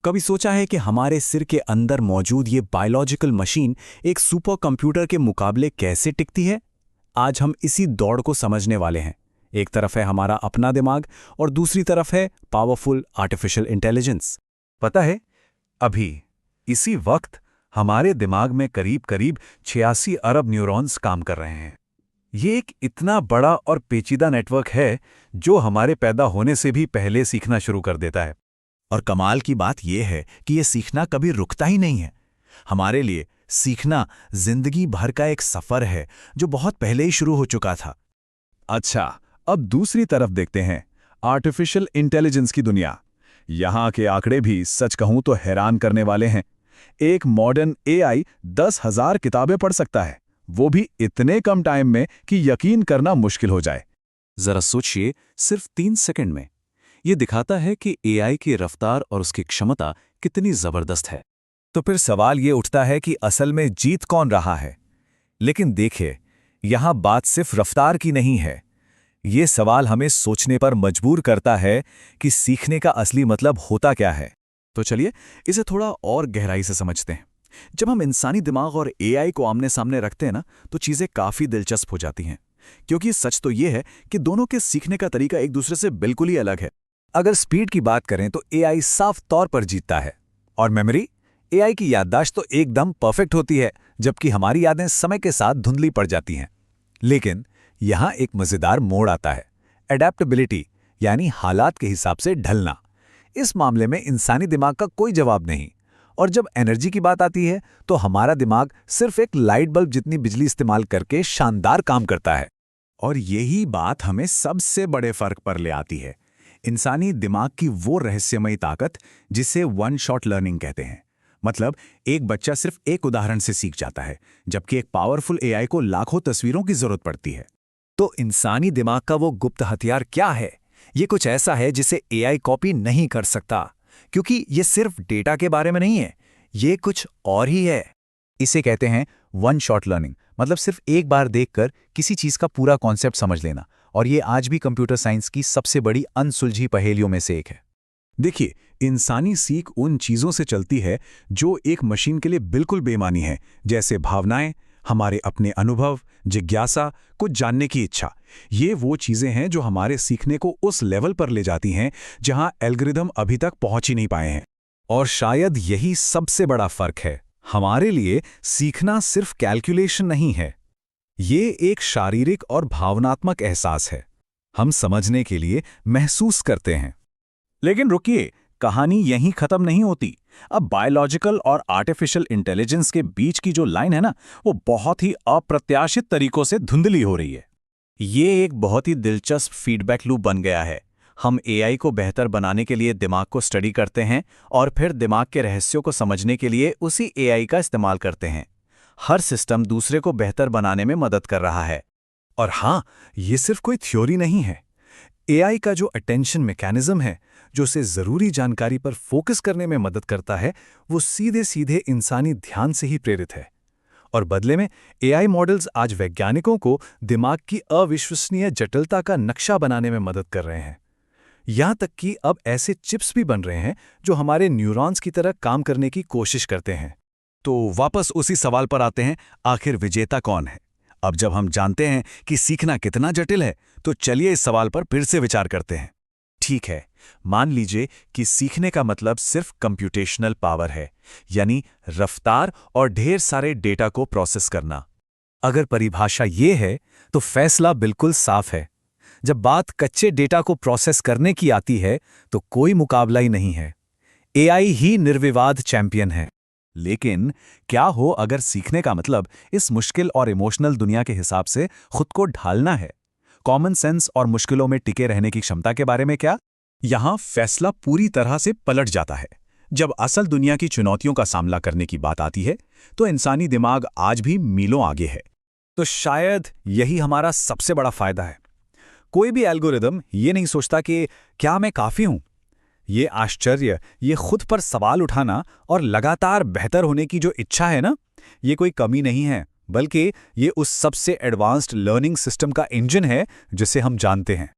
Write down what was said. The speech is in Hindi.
कभी सोचा है कि हमारे सिर के अंदर मौजूद ये बायोलॉजिकल मशीन एक सुपर कंप्यूटर के मुकाबले कैसे टिकती है? आज हम इसी दौड़ को समझने वाले हैं। एक तरफ है हमारा अपना दिमाग और दूसरी तरफ है पावरफुल आर्टिफिशियल इंटेलिजेंस। पता है, अभी इसी वक्त हमारे दिमाग में करीब करीब 86 अरब न्यूरॉन्स काम कर रहे हैं। ये एक इतना बड़ा और पेचीदा नेटवर्क है जो हमारे पैदा होने से भी पहले सीखना शुरू कर देता है। और कमाल की बात यह है कि यह सीखना कभी रुकता ही नहीं है। हमारे लिए सीखना जिंदगी भर का एक सफर है जो बहुत पहले ही शुरू हो चुका था। अच्छा, अब दूसरी तरफ देखते हैं, आर्टिफिशियल इंटेलिजेंस की दुनिया। यहाँ के आंकड़े भी सच कहूं तो हैरान करने वाले हैं। एक मॉडर्न एआई 10,000 किताबें पढ़ सकता है, वो भी इतने कम टाइम में कि यकीन करना मुश्किल हो जाए। जरा सोचिए, सिर्फ 3 सेकंड में। ये दिखाता है कि एआई की रफ्तार और उसकी क्षमता कितनी जबरदस्त है। तो फिर सवाल ये उठता है कि असल में जीत कौन रहा है? लेकिन देखिए, यहां बात सिर्फ रफ्तार की नहीं है। ये सवाल हमें सोचने पर मजबूर करता है कि सीखने का असली मतलब होता क्या है। तो चलिए इसे थोड़ा और गहराई से समझते हैं। जब हम इंसानी दिमाग और एआई को आमने सामने रखते हैं ना, तो चीजें काफी दिलचस्प हो जाती हैं। क्योंकि सच तो ये है कि दोनों के सीखने का तरीका एक दूसरे से बिल्कुल ही अलग है। अगर स्पीड की बात करें तो एआई साफ तौर पर जीतता है। और मेमोरी, एआई की याददाश्त तो एकदम परफेक्ट होती है, जबकि हमारी यादें समय के साथ धुंधली पड़ जाती हैं। लेकिन यहां एक मजेदार मोड़ आता है, एडेप्टेबिलिटी, यानी हालात के हिसाब से ढलना। इस मामले में इंसानी दिमाग का कोई जवाब नहीं। और जब एनर्जी की बात आती है तो हमारा दिमाग सिर्फ एक लाइट बल्ब जितनी बिजली इस्तेमाल करके शानदार काम करता है। और यही बात हमें सबसे बड़े फर्क पर ले आती है, इंसानी दिमाग की वो रहस्यमयी ताकत जिसे वन शॉट लर्निंग कहते हैं। मतलब एक बच्चा सिर्फ एक उदाहरण से सीख जाता है, जबकि एक पावरफुल एआई को लाखों तस्वीरों की जरूरत पड़ती है। तो इंसानी दिमाग का वो गुप्त हथियार क्या है? ये कुछ ऐसा है जिसे एआई कॉपी नहीं कर सकता, क्योंकि ये सिर्फ डेटा के बारे में नहीं है, ये कुछ और ही है। इसे कहते हैं वन शॉट लर्निंग, मतलब सिर्फ एक बार देखकर किसी चीज का पूरा कॉन्सेप्ट समझ लेना। और ये आज भी कंप्यूटर साइंस की सबसे बड़ी अनसुलझी पहेलियों में से एक है। देखिए, इंसानी सीख उन चीजों से चलती है जो एक मशीन के लिए बिल्कुल बेमानी है, जैसे भावनाएं, हमारे अपने अनुभव, जिज्ञासा, कुछ जानने की इच्छा। ये वो चीजें हैं जो हमारे सीखने को उस लेवल पर ले जाती हैं जहां एल्गोरिदम अभी तक पहुंच ही नहीं पाए हैं। और शायद यही सबसे बड़ा फर्क है। हमारे लिए सीखना सिर्फ कैलकुलेशन नहीं है, ये एक शारीरिक और भावनात्मक एहसास है। हम समझने के लिए महसूस करते हैं। लेकिन रुकिए, कहानी यहीं खत्म नहीं होती। अब बायोलॉजिकल और आर्टिफिशियल इंटेलिजेंस के बीच की जो लाइन है ना, वो बहुत ही अप्रत्याशित तरीकों से धुंधली हो रही है। ये एक बहुत ही दिलचस्प फीडबैक लूप बन गया है। हम एआई को बेहतर बनाने के लिए दिमाग को स्टडी करते हैं और फिर दिमाग के रहस्यों को समझने के लिए उसी एआई का इस्तेमाल करते हैं। हर सिस्टम दूसरे को बेहतर बनाने में मदद कर रहा है। और हाँ, ये सिर्फ कोई थ्योरी नहीं है। एआई का जो अटेंशन मैकेनिज्म है, जो उसे जरूरी जानकारी पर फोकस करने में मदद करता है, वो सीधे सीधे इंसानी ध्यान से ही प्रेरित है। और बदले में एआई मॉडल्स आज वैज्ञानिकों को दिमाग की अविश्वसनीय जटिलता का नक्शा बनाने में मदद कर रहे हैं। यहां तक कि अब ऐसे चिप्स भी बन रहे हैं जो हमारे न्यूरॉन्स की तरह काम करने की कोशिश करते हैं। तो वापस उसी सवाल पर आते हैं, आखिर विजेता कौन है? अब जब हम जानते हैं कि सीखना कितना जटिल है, तो चलिए इस सवाल पर फिर से विचार करते हैं। ठीक है, मान लीजिए कि सीखने का मतलब सिर्फ कंप्यूटेशनल पावर है, यानी रफ्तार और ढेर सारे डेटा को प्रोसेस करना। अगर परिभाषा ये है, तो फैसला बिल्कुल साफ है। जब बात कच्चे डेटा को प्रोसेस करने की आती है, तो कोई मुकाबला ही नहीं है। एआई ही निर्विवाद चैंपियन है। लेकिन क्या हो अगर सीखने का मतलब इस मुश्किल और इमोशनल दुनिया के हिसाब से खुद को ढालना है? कॉमन सेंस और मुश्किलों में टिके रहने की क्षमता के बारे में क्या? यहां फैसला पूरी तरह से पलट जाता है। जब असल दुनिया की चुनौतियों का सामना करने की बात आती है, तो इंसानी दिमाग आज भी मीलों आगे है। तो शायद यही हमारा सबसे बड़ा फायदा है। कोई भी एल्गोरिदम ये नहीं सोचता कि क्या मैं काफी हूं। ये आश्चर्य, ये खुद पर सवाल उठाना और लगातार बेहतर होने की जो इच्छा है ना, ये कोई कमी नहीं है, बल्कि ये उस सबसे एडवांस्ड लर्निंग सिस्टम का इंजन है जिसे हम जानते हैं।